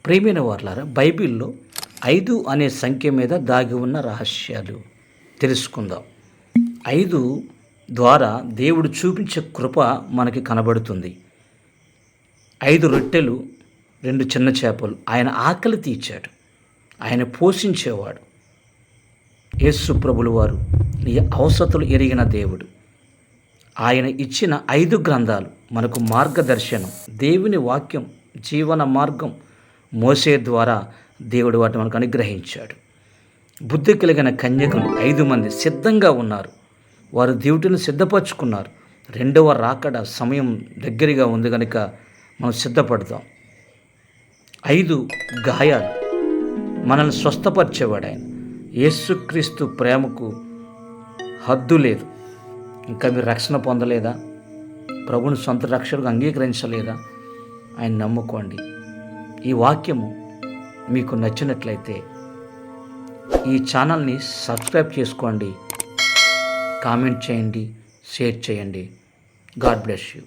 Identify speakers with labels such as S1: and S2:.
S1: ప్రియమైన వారలారా, బైబిల్లో 5 అనే సంఖ్య మీద దాగి ఉన్న రహస్యాలు తెలుసుకుందాం. 5 ద్వారా దేవుడు చూపించే కృప మనకి కనబడుతుంది. 5 రొట్టెలు 2 చిన్న చేపలు ఆయన ఆకలి తీర్చాడు. ఆయన పోషించేవాడు. యేసు ప్రభుల వారు నీ అవసరతలు ఎరిగిన దేవుడు. ఆయన ఇచ్చిన 5 గ్రంథాలు మనకు మార్గదర్శనం. దేవుని వాక్యం జీవన మార్గం. మోసే ద్వారా దేవుడు వాటిని మనకు అనుగ్రహించాడు. బుద్ధి కలిగిన కన్యకలు 5 మంది సిద్ధంగా ఉన్నారు. వారు డ్యూటీని సిద్ధపరచుకున్నారు. రెండవ రాకడ సమయం దగ్గరగా ఉంది కనుక మనం సిద్ధపడతాం. 5 గాయాలు మనల్ని స్వస్థపరిచేవాడు ఆయన. యేసుక్రీస్తు ప్రేమకు హద్దు లేదు. ఇంకా మీరు రక్షణ పొందలేదా? ప్రభుని సొంత రక్షకుడిగా అంగీకరించలేదా? ఆయన నమ్ముకోండి. ఈ వాక్యము మీకు నచ్చినట్లయితే ఈ ఛానల్ని సబ్స్క్రైబ్ చేసుకోండి, కామెంట్ చేయండి, షేర్ చేయండి. God bless you.